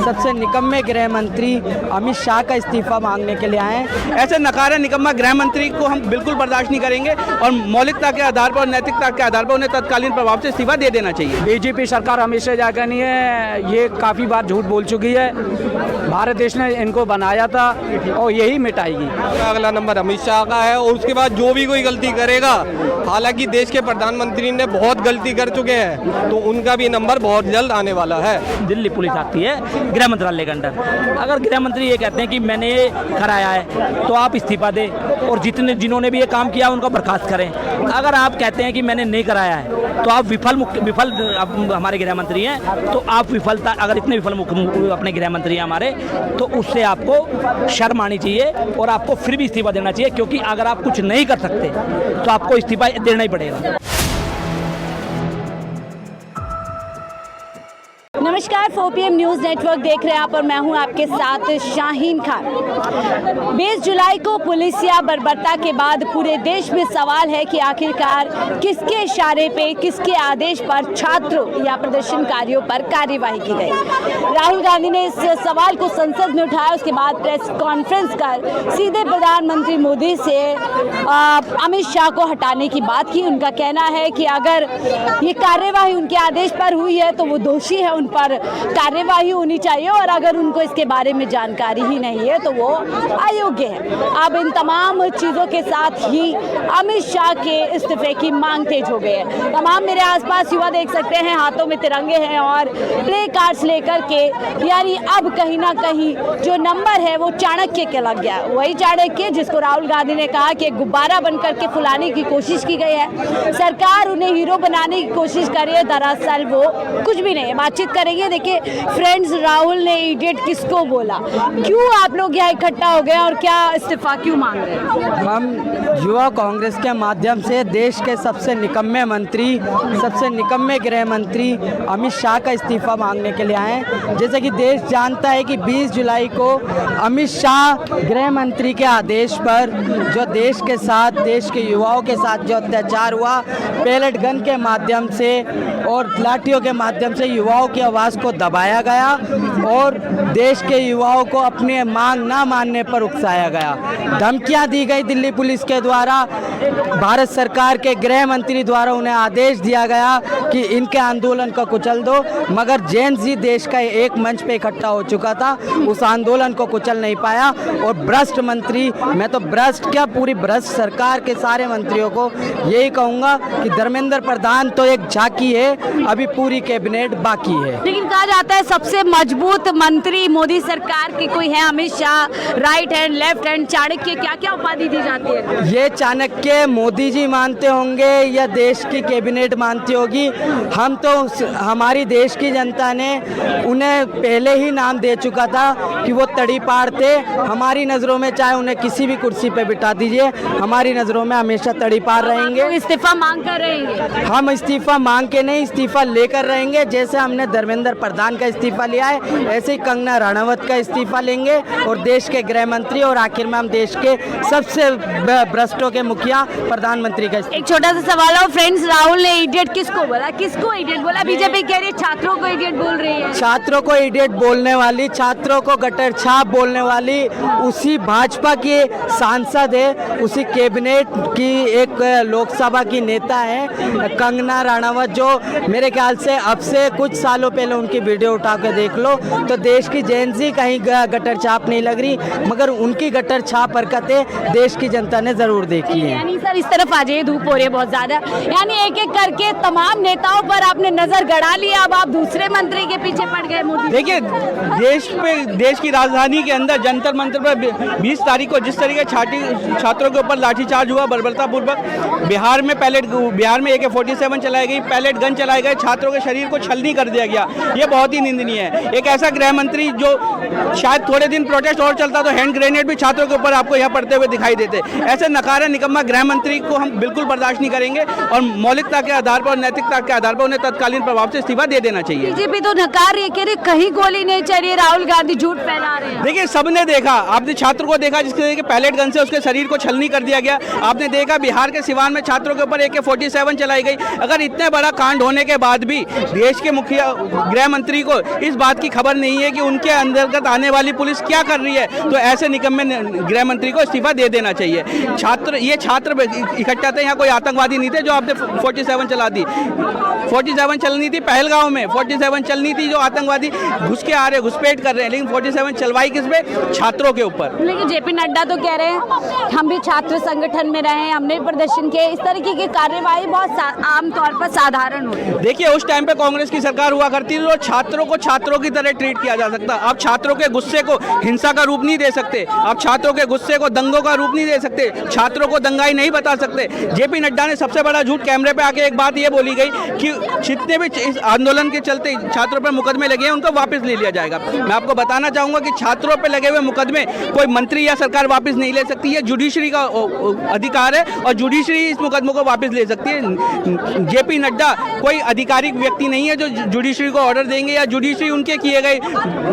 सबसे निकम्मे गृह मंत्री अमित शाह का इस्तीफा मांगने के लिए आए हैं। ऐसे नकारा निकम्मा गृह मंत्री को हम बिल्कुल बर्दाश्त नहीं करेंगे और मौलिकता के आधार पर और नैतिकता के आधार पर उन्हें तत्कालीन प्रभाव से इस्तीफा दे देना चाहिए। बीजेपी सरकार हमेशा जाकर नहीं है, ये काफ़ी बार झूठ बोल चुकी है। भारत देश ने इनको बनाया था और यही मिटाएगी। अगला नंबर अमित शाह का है और उसके बाद जो भी कोई गलती करेगा, हालांकि देश के प्रधानमंत्री ने बहुत गलती कर चुके हैं, तो उनका भी नंबर बहुत जल्द आने वाला है। दिल्ली पुलिस आती है गृह मंत्रालय के अंडर। अगर गृह मंत्री ये कहते हैं कि मैंने ये कराया है तो आप इस्तीफा दें और जिन्होंने भी ये काम किया उनको बर्खास्त करें। अगर आप कहते हैं कि मैंने नहीं कराया है तो आप विफल हमारे गृह मंत्री हैं, तो आप विफलता, अगर इतने विफल अपने गृह मंत्री हैं हमारे, तो उससे आपको शर्म आनी चाहिए और आपको फिर भी इस्तीफा देना चाहिए, क्योंकि अगर आप कुछ नहीं कर सकते तो आपको इस्तीफा देना ही पड़ेगा। नमस्कार, 4PM न्यूज़ नेटवर्क देख रहे हैं आप और मैं हूं आपके साथ शाहीन खान। 20 जुलाई को पुलिसिया बर्बरता के बाद पूरे देश में सवाल है कि आखिरकार किसके इशारे पे, किसके आदेश पर छात्रों या प्रदर्शनकारियों पर कार्यवाही की गई। राहुल गांधी ने इस सवाल को संसद में उठाया, उसके बाद प्रेस कॉन्फ्रेंस कर सीधे प्रधानमंत्री मोदी से अमित शाह को हटाने की बात की। उनका कहना है कि अगर ये कार्यवाही उनके आदेश पर हुई है तो वो दोषी है, उन पर कार्यवाही होनी चाहिए, और अगर उनको इसके बारे में जानकारी ही नहीं है तो वो अयोग्य है। अब इन तमाम चीज़ों के साथ ही अमित शाह के इस्तीफे की मांग तेज हो गई है। तमाम मेरे आसपास युवा देख सकते हैं, हाथों में तिरंगे हैं और प्ले कार्ड्स लेकर के, यानी अब कहीं ना कहीं जो नंबर है वो चाणक्य के लग गया। वही चाणक्य जिसको राहुल गांधी ने कहा कि गुब्बारा बनकर के फुलाने की कोशिश की गई है, सरकार उन्हें हीरो बनाने की कोशिश कर रही है, दरअसल वो कुछ भी नहीं है। बातचीत करेंगे। देखिए फ्रेंड्स, राहुल ने इडियट किसको बोला, क्यों आप लोग यहाँ इकट्ठा हो गए और क्या इस्तीफा क्यों मांग रहे हैं? हम युवा कांग्रेस के माध्यम से देश के सबसे निकम्मे मंत्री, सबसे निकम्मे गृह मंत्री अमित शाह का इस्तीफा मांगने के लिए आए हैं। जैसे कि देश जानता है कि 20 जुलाई को अमित शाह गृह मंत्री के आदेश पर जो देश के साथ, देश के युवाओं के साथ जो अत्याचार हुआ, पैलेट गन के माध्यम से और लाठियों के माध्यम से युवाओं की आवाज़ को दबाया गया और देश के युवाओं को अपने मांग ना मानने पर उकसाया गया। धमकियां दी गई दिल्ली पुलिस के द्वारा, भारत सरकार के गृह मंत्री द्वारा उन्हें आदेश दिया गया कि इनके आंदोलन को कुचल दो, मगर जेन जी देश का एक मंच पे इकट्ठा हो चुका था, उस आंदोलन को कुचल नहीं पाया। और भ्रष्ट मंत्री, मैं तो भ्रष्ट क्या पूरी भ्रष्ट सरकार के सारे मंत्रियों को यही कहूँगा कि धर्मेंद्र प्रधान तो एक झांकी है, अभी पूरी कैबिनेट बाकी है। लेकिन कहा जाता है सबसे मजबूत मंत्री मोदी सरकार की कोई है Amit Shah, right hand, left hand, Chanakya, क्या क्या उपाधि दी जाती है? ये चाणक्य मोदी जी मानते होंगे या देश की कैबिनेट मानती होगी। हम तो हमारी देश की जनता ने उन्हें पहले ही नाम दे चुका था कि वो तड़ीपार थे। हमारी नज़रों में चाहे उन्हें किसी भी कुर्सी पे बिठा दीजिए, हमारी नज़रों में हमेशा तड़ीपार रहेंगे। इस्तीफा मांग कर रहेंगे? हम इस्तीफा मांग के नहीं, इस्तीफा लेकर रहेंगे। जैसे हमने धर्मेंद्र प्रधान का इस्तीफा लिया है, ऐसे ही कंगना रनावत का इस्तीफा लेंगे और देश के गृह मंत्री और आखिर में हम देश के सबसे भ्रष्टों के मुखिया प्रधानमंत्री का। एक छोटा सा सवाल है फ्रेंड्स, राहुल ने इडियट किसको बोला, किसको इडियट बोला? बीजेपी कह रही है छात्रों को इडियट बोल रही है। छात्रों को इडियट बोलने वाली, छात्रों को गटर छाप बोलने वाली उसी भाजपा की सांसद है, उसी कैबिनेट की एक लोकसभा की नेता है कंगना रनावत, जो मेरे ख्याल से अब से कुछ सालों पहले उनकी वीडियो उठा के देख लो तो देश की जेनजी कहीं गटर छाप नहीं लग रही, मगर उनकी गटर छाप हरकतें देश की जनता ने जरूर देखी है। यानी सर इस तरफ आ जाइए, धूप हो रही है बहुत ज्यादा, यानी एक एक करके तमाम नेताओं पर आपने नजर गड़ा लिया, अब आप दूसरे मंत्री के पीछे पड़ गए मोदी। देखिए देश की राजधानी के अंदर जंतर मंतर पर 20 तारीख को जिस तरीके छात्रों के ऊपर लाठीचार्ज हुआ बर्बरतापूर्वक, बिहार में AK-47 चलाई गई, पैलेट गन चलाए गए, छात्रों के शरीर को छलनी कर दिया गया, ये बहुत ही निंदनीय है। एक ऐसा गृह मंत्री जो शायद थोड़े दिन प्रोटेस्ट और चलता तो हैंड ग्रेनेड भी छात्रों के ऊपर आपको यहाँ पड़ते हुए दिखाई देते। ऐसे नकारा निकम्मा गृह मंत्री को हम बिल्कुल बर्दाश्त नहीं करेंगे और मौलिकता के आधार पर और नैतिकता के आधार पर उन्हें तत्कालीन प्रभाव से इस्तीफा दे देना चाहिए। बीजेपी तो नकार रही है, कह रही कहीं गोली नहीं चली है, राहुल गांधी झूठ फैला रहे हैं। देखिए सबने देखा, आपने छात्र को देखा जिसके पैलेट गन से उसके शरीर को छलनी कर दिया गया, आपने देखा बिहार के सिवान में छात्रों के ऊपर AK-47 चलाई गई। अगर इतने बड़ा कांड होने के बाद भी गृह मंत्री को इस बात की खबर नहीं है कि उनके अंतर्गत आने वाली पुलिस क्या कर रही है, तो ऐसे निकम्मे गृह मंत्री को इस्तीफा दे देना चाहिए। ये छात्र इकट्ठा थे, यहाँ कोई आतंकवादी नहीं थे जो आपने 47 चला दी। 47 चलनी थी पहलगांव में, 47 चलनी थी जो आतंकवादी घुस के आ रहे, घुसपैठ कर रहे हैं, लेकिन 47 चलवाई किस पे? छात्रों के ऊपर। लेकिन जेपी नड्डा तो कह रहे हैं हम भी छात्र संगठन में रहे, हमने भी प्रदर्शन किए। इस तरीके की कार्यवाही बहुत आम तौर पर साधारण होती है। देखिए, उस टाइम पे कांग्रेस की सरकार हुआ करती थी, तो छात्रों को छात्रों की तरह ट्रीट किया जा सकता। आप छात्रों के गुस्से को हिंसा का रूप नहीं दे सकते, आप छात्रों के गुस्से को दंगों का रूप नहीं दे सकते, छात्रों को दंगाई नहीं बता सकते। जेपी नड्डा ने सबसे बड़ा झूठ कैमरे पे आके एक बात ये बोली गई कि जितने भी इस आंदोलन के चलते छात्रों पर मुकदमे लगे हैं उनको वापस ले लिया जाएगा। मैं आपको बताना चाहूंगा कि छात्रों पर लगे हुए मुकदमे कोई मंत्री या सरकार वापस नहीं ले सकती है, जुडिशरी का अधिकार है और जुडिशरी इस मुकदमों को वापस ले सकती है। जेपी नड्डा कोई आधिकारिक व्यक्ति नहीं है जो जुडिशरी को ऑर्डर देंगे या जुडिशरी उनके किए गए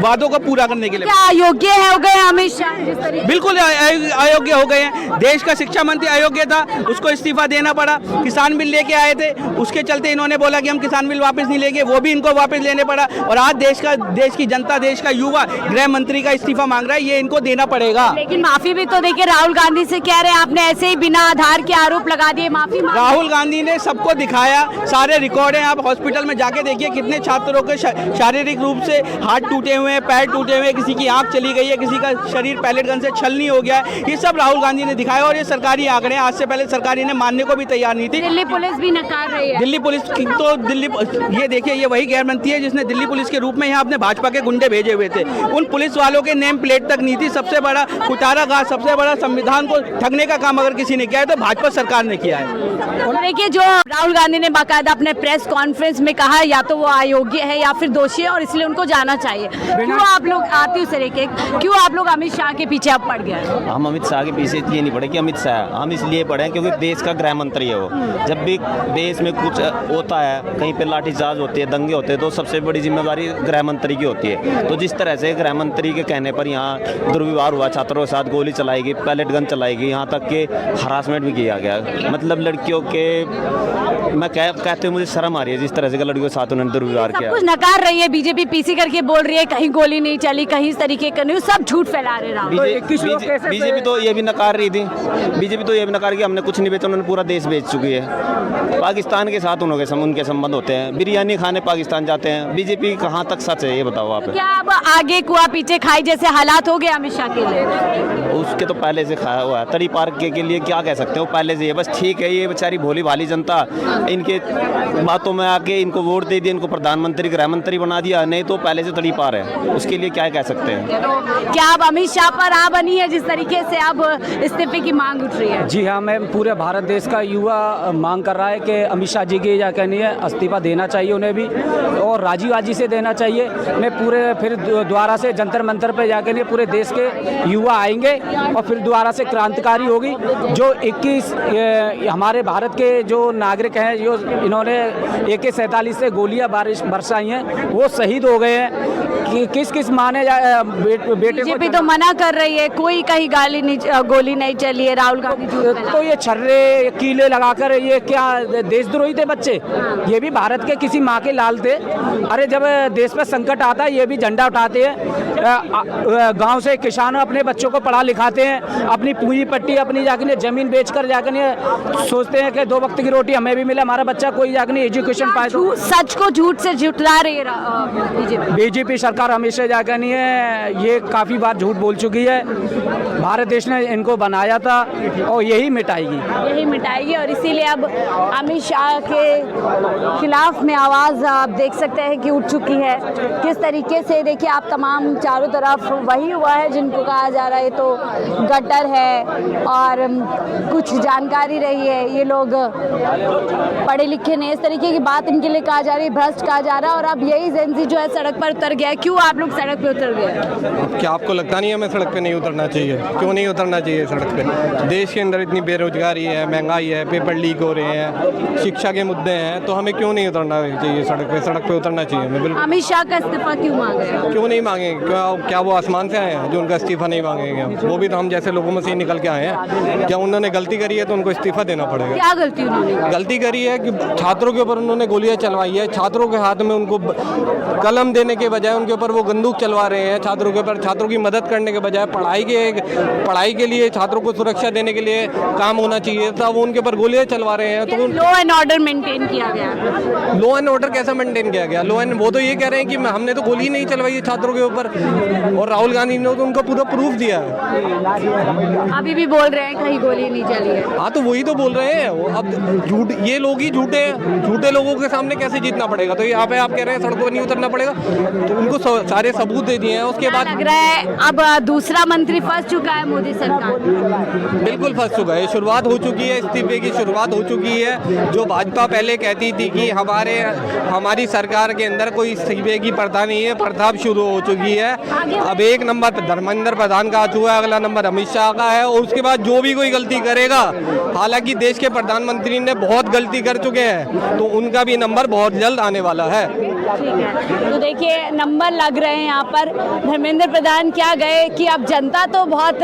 वादों को पूरा करने के लिए। क्या अयोग्य हो गए अमित शाह? बिल्कुल अयोग्य हो गए हैं। देश का शिक्षा मंत्री अयोग्य था, उसको इस्तीफा देना पड़ा। किसान बिल लेके आए थे, उसके चलते इन्होंने बोला कि हम किसान बिल वापस नहीं लेंगे, वो भी इनको वापस लेने पड़ा। और आज देश की जनता, देश का युवा गृह मंत्री का इस्तीफा मांग रहा है, ये इनको देना पड़ेगा। लेकिन माफी भी तो देखिए राहुल गांधी से कह रहे हैं, आपने ऐसे ही बिना आधार के आरोप लगा दिए, माफी मांग। राहुल गांधी ने सबको दिखाया, सारे रिकॉर्ड हैं। आप हॉस्पिटल में जाके देखिए कितने छात्रों के शारीरिक रूप से हाथ टूटे हुए हैं, पैर टूटे हुए हैं, किसी की आंख चली गई है, किसी का शरीर पैलेट गन से छलनी हो गया है। ये सब राहुल गांधी ने दिखाया और ये सरकारी आंकड़े। आज से पहले सरकार इन्हें मानने को भी तैयार नहीं थी। दिल्ली पुलिस भी नकार रही है। दिल्ली पुलिस की तो ये देखिए, ये वही गैर मंत्री है जिसने दिल्ली पुलिस के रूप में यहाँ अपने भाजपा के गुंडे भेजे हुए थे। उन पुलिस वालों के नेम प्लेट तक नहीं थी। सबसे बड़ा कुटाराघात, सबसे बड़ा संविधान को ठगने का काम अगर किसी ने किया है तो भाजपा सरकार ने किया है। देखिए, जो राहुल गांधी ने बाकायदा अपने प्रेस कॉन्फ्रेंस में कहा या तो वो अयोग्य है या फिर दोषी है और इसलिए उनको जाना चाहिए। क्यों आप लोग आते उस तरीके, क्यों आप लोग अमित शाह के पीछे अब पड़ गए? हम अमित शाह के पीछे ये नहीं पड़े कि अमित शाह, हम इसलिए पड़े हैं क्योंकि देश का गृह मंत्री है वो। जब भी देश में कुछ होता है, कहीं पे लाठीचार्ज होती है, दंगे होते हैं, तो सबसे बड़ी जिम्मेदारी गृह मंत्री की होती है। तो जिस तरह से गृह मंत्री के कहने पर यहाँ दुर्व्यवहार हुआ, छात्रों के साथ गोली चलाई गई, पैलेट गन चलाई गई, यहाँ तक कि हरासमेंट भी किया गया। मतलब लड़कियों के, मैं कहते हुए मुझे शर्म आ रही है जिस तरह से लड़कियों के साथ उन्होंने दुर्व्यवहार किया। कुछ नकार रही है बीजेपी, पीसी करके बोल रही है कहीं गोली नहीं चली, कहीं इस तरीके का नहीं, सब झूठ फैला रहे हैं। बीजेपी तो ये भी नकार रही थी, बीजेपी तो ये भी नकार कि हमने कुछ नहीं बेचा, उन्होंने पूरा देश बेच चुकी है। पाकिस्तान के साथ उनके संबंध होते हैं, बिरयानी खाने पाकिस्तान जाते हैं। बीजेपी कहाँ तक सच है ये बताओ आप? क्या अब आगे कुआ पीछे खाई जैसे हालात हो गए अमित शाह के लिए? उसके तो पहले से खाया हुआ है। तरी पार्क के लिए क्या कह सकते हो, पहले से ये बस ठीक है। ये बेचारी भोली भाली जनता इनके बातों में आके इनको वोट दे दिया, इनको प्रधानमंत्री गृह मंत्री बना दिया, नहीं तो पहले से तड़ी पार है। उसके लिए क्या कह सकते हैं? क्या अब अमित शाह पर आ बनी है जिस तरीके से अब इस्तीफे की मांग उठ रही है? जी हाँ, मैं पूरे भारत देश का युवा मांग कर रहा है कि अमित शाह जी की क्या कहनी है, इस्तीफा देना चाहिए उन्हें भी, और राजीवाजी से देना चाहिए। मैं पूरे फिर दोबारा से जंतर मंतर पर जाकर नहीं, पूरे देश के युवा आएंगे और फिर दोबारा से क्रांतिकारी होगी। जो 21 हमारे भारत के जो नागरिक हैं, जो इन्होंने AK-47 से गोलियां बरसाई हैं, वो शहीद हो गए हैं। कि किस माने बेटे बीजेपी तो मना कर रही है, कोई कहीं गोली नहीं चली है। राहुल गांधी तो ये छर्रे कीले लगाकर ये क्या देशद्रोही थे बच्चे? ये भी भारत के किसी माँ के लाल थे। अरे जब देश पर संकट आता है ये भी झंडा उठाते हैं। गांव से किसान अपने बच्चों को पढ़ा लिखाते हैं, अपनी पूंजी पट्टी अपनी जाकर जमीन बेचकर जाकर सोचते हैं कि 2 वक्त की रोटी हमें भी मिले, हमारा बच्चा कोई जाकर एजुकेशन पाए। तो सच को झूठ से झुठला रही है बीजेपी सरकार हमेशा जाकर नहीं है, ये काफ़ी बार झूठ बोल चुकी है। भारत देश ने इनको बनाया था और यही मिटाएगी और इसीलिए अब अमित शाह के खिलाफ में आवाज़ आप देख सकते हैं कि उठ चुकी है। किस तरीके से देखिए आप, तमाम चारों तरफ वही हुआ है जिनको कहा जा रहा है तो गटर है और कुछ जानकारी रही है, ये लोग पढ़े लिखे नहीं, इस तरीके की बात इनके लिए कहा जा रही है, भ्रष्ट कहा जा रहा है। और अब यही जेन ज़ी जो है सड़क पर उतर गया है। क्यों क्यों आप लोग सड़क पे उतर गए? क्या आपको लगता नहीं है हमें सड़क पे नहीं उतरना चाहिए? क्यों नहीं उतरना चाहिए सड़क पे? देश के अंदर इतनी बेरोजगारी है, महंगाई है, पेपर लीक हो रहे हैं, शिक्षा के मुद्दे हैं, तो हमें क्यों नहीं उतरना चाहिए सड़क पे? सड़क पे उतरना चाहिए हमें बिल्कुल। अमित शाह का इस्तीफा क्यों मांग रहे हैं? क्यों नहीं मांगेंगे? क्या वो आसमान से आए हैं जो उनका इस्तीफा नहीं मांगेंगे? वो भी तो हम जैसे लोगों में से ही निकल के आए हैं। क्या उन्होंने गलती करी है तो उनको इस्तीफा देना पड़ेगा? क्या गलती उन्होंने? गलती करी है कि छात्रों के ऊपर उन्होंने गोलियां चलवाई है, छात्रों के हाथ में उनको कलम देने के बजाय उनके ऊपर वो बंदूक चलवा रहे हैं, छात्रों के ऊपर छात्रों की मदद करने के बजाय पढ़ाई के लिए छात्रों को सुरक्षा देने के लिए काम होना चाहिए था, वो उनके ऊपर गोलियां चलवा रहे हैं। तो लॉ एंड ऑर्डर मेंटेन किया गया? लॉ एंड ऑर्डर कैसा मेंटेन किया गया? लॉ एंड वो तो ये कह रहे हैं कि हमने तो गोली नहीं चलवाई है छात्रों के ऊपर, और राहुल गांधी ने तो उनका पूरा प्रूफ दिया है। अभी भी बोल रहे हैं कहीं गोली नहीं चली है। हाँ तो वही तो बोल रहे हैं। अब झूठ, ये लोग ही झूठे हैं, झूठे लोगों के सामने कैसे जीतना पड़ेगा? तो यहाँ पे आप कह रहे हैं सड़कों पर नहीं उतरना पड़ेगा, तो उनको सारे सबूत दे दिए हैं। उसके बाद लग रहा है अब दूसरा मंत्री फंस चुका है मोदी सरकार। बिल्कुल फंस चुका है, शुरुआत हो चुकी है, इस्तीफे की शुरुआत हो चुकी है। जो भाजपा पहले कहती थी कि हमारी सरकार के अंदर कोई इस्तीफे की प्रथा नहीं है, प्रथा अब शुरू हो चुकी है। अब एक नंबर पर धर्मेंद्र प्रधान का आ चुका है, अगला नंबर अमित शाह का है, और उसके बाद जो भी कोई गलती करेगा, हालांकि देश के प्रधानमंत्री ने बहुत गलती कर चुके हैं, तो उनका भी नंबर बहुत जल्द आने वाला है। ठीक है, तो देखिए नंबर लग रहे हैं यहाँ पर। धर्मेंद्र प्रधान क्या गए कि अब जनता तो बहुत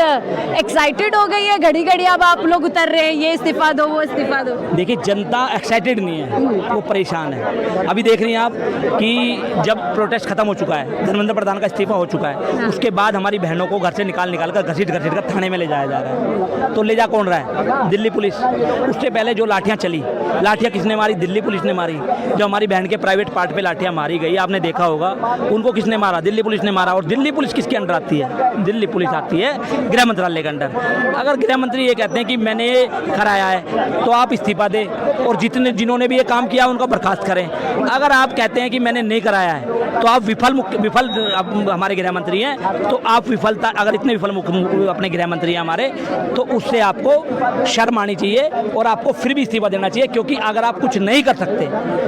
एक्साइटेड हो गई है, घड़ी घड़ी अब आप लोग उतर रहे हैं, ये इस्तीफा दो वो इस्तीफा दो। देखिए जनता एक्साइटेड नहीं है, वो परेशान है। अभी देख रही हैं आप कि जब प्रोटेस्ट खत्म हो चुका है, धर्मेंद्र प्रधान का इस्तीफा हो चुका है, उसके बाद हमारी बहनों को घर से निकाल कर घसीट कर थाने में ले जाया जा रहा है। तो ले जा कौन रहा है? दिल्ली पुलिस। उससे पहले जो लाठियाँ चली, लाठियाँ किसने मारी? दिल्ली पुलिस ने मारी। जो हमारी बहन के प्राइवेट पार्ट पे लाठियाँ मारी गई, आपने देखा होगा, उनको किसने मारा? दिल्ली पुलिस ने मारा। और दिल्ली पुलिस किसके अंडर आती है? दिल्ली पुलिस आती है गृह मंत्रालय के अंडर। अगर गृह मंत्री ये कहते हैं कि मैंने ये कराया है तो आप इस्तीफा दें, और जिन्होंने भी ये काम किया उनको बर्खास्त करें। अगर आप कहते हैं कि मैंने नहीं कराया है तो आप विफल हमारे गृह मंत्री हैं, तो आप विफलता, अगर इतने विफल अपने गृह मंत्री हैं हमारे, तो उससे आपको शर्म आनी चाहिए और आपको फिर भी इस्तीफा देना चाहिए, क्योंकि अगर आप कुछ नहीं कर सकते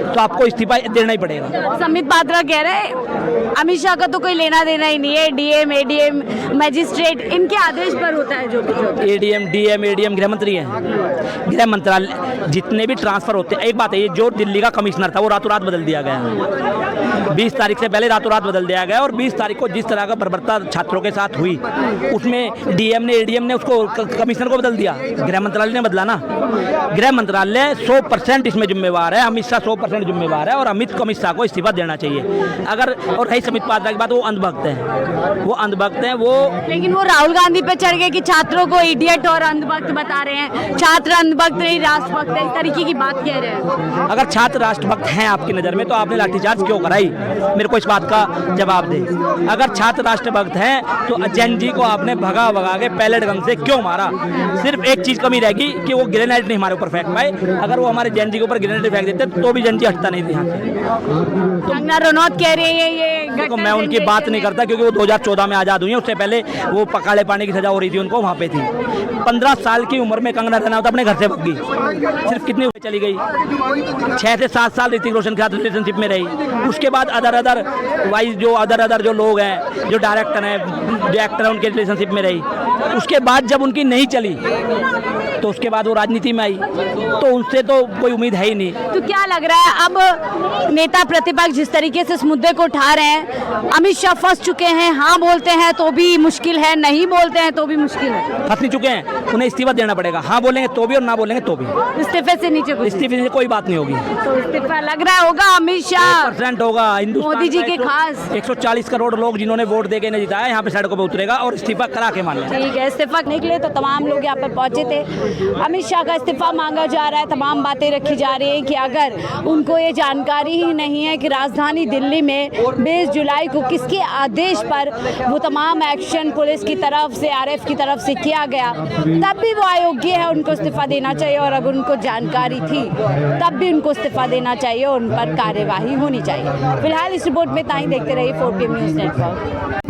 तो आपको इस्तीफा देना ही पड़ेगा। संबित पात्रा कह रहे हैं अमित शाह का तो कोई लेना देना ही नहीं है, डीएम एडीएम मजिस्ट्रेट इनके आदेश पर होता है जो कुछ होता है। एडीएम डीएम एडीएम गृह मंत्री हैं। गृह मंत्रालय जितने भी ट्रांसफर होते हैं, एक बात है, ये जो दिल्ली का कमिश्नर था वो रातों रात बदल दिया गया, 20 तारीख से पहले रातों रात बदल दिया गया। और 20 तारीख को जिस तरह का बर्बरता छात्रों के साथ हुई, उसमें डीएम ने एडीएम ने उसको कमिश्नर को बदल दिया, गृह मंत्रालय ने बदला ना। गृह मंत्रालय 100% इसमें जिम्मेवार है, अमित शाह 100% जिम्मेवार है, और अमित शाह को इस्तीफा देना चाहिए। अगर और रही संबित पात्रा की बात, वो अंधभक्त हैं, वो अंधभक्त हैं वो। लेकिन वो राहुल गांधी पे चढ़ गए कि छात्रों को इडियट और अंधभक्त बता रहे हैं, छात्र अंधभक्त नहीं राष्ट्रभक्त है, इस तरीके की बात कह रहे हैं। अगर छात्र राष्ट्रभक्त हैं आपकी नज़र में तो आपने लाठीचार्ज क्यों कराई? मेरे को इस बात का जवाब दे। अगर छात्र राष्ट्रभक्त हैं तो जैन जी को आपने भगा के पैलेट गन से क्यों मारा? सिर्फ एक चीज कमी रहेगी कि वो ग्रेनेड नहीं हमारे ऊपर फेंक पाए। अगर वो हमारे जैन जी के ऊपर ग्रेनेड फेंक देते तो भी जैन जी हटता नहीं था। कंगना रनौत कह रही है ये तो मैं उनकी बात नहीं करता, क्योंकि वो 2014 में आज़ाद हुई है, उससे पहले वो काले पानी की सजा हो रही थी उनको, वहाँ पे थी। 15 साल की उम्र में कंगना रनौत अपने घर से भाग गई, सिर्फ कितनी उम्र चली गई? 6 से 7 साल ऋतिक रोशन के साथ रिलेशनशिप में रही। उसके बाद अदर जो लोग हैं, जो डायरेक्टर हैं, जो एक्टर हैं, उनके रिलेशनशिप में रही। उसके बाद जब उनकी नहीं चली तो उसके बाद वो राजनीति में आई, तो उनसे तो कोई उम्मीद है ही नहीं। तो क्या लग रहा है अब नेता प्रतिपक्ष जिस तरीके से इस मुद्दे को उठा रहे हैं, अमित शाह फंस चुके हैं, हाँ बोलते हैं तो भी मुश्किल है, नहीं बोलते हैं तो भी मुश्किल है। फंस नहीं चुके हैं, उन्हें इस्तीफा देना पड़ेगा। हाँ बोलेंगे तो भी और ना बोलेंगे तो भी। इस्तीफे से नीचे इस्तीफे से कोई बात नहीं होगी। तो इस्तीफा लग रहा होगा अमित शाह 100% होगा। मोदी जी के खास 140 करोड़ लोग जिन्होंने वोट देके इन्हें जिताया, यहाँ पे सड़कों पे उतरेगा और इस्तीफा करा के माने। ठीक है, इस्तीफा निकले तो तमाम लोग यहाँ पर पहुंचे थे। अमित शाह का इस्तीफा मांगा जा रहा है, तमाम बातें रखी जा रही है कि अगर उनको ये जानकारी ही नहीं है कि राजधानी दिल्ली में 20 जुलाई को किसके आदेश पर वो तमाम एक्शन पुलिस की तरफ से, आरएफ की तरफ से किया गया, तब भी वो अयोग्य है, उनको इस्तीफा देना चाहिए। और अगर उनको जानकारी थी तब भी उनको इस्तीफा देना चाहिए और उन पर कार्यवाही होनी चाहिए। फिलहाल इस रिपोर्ट में ताई देखते रहिए 4PM न्यूज़ नेटवर्क।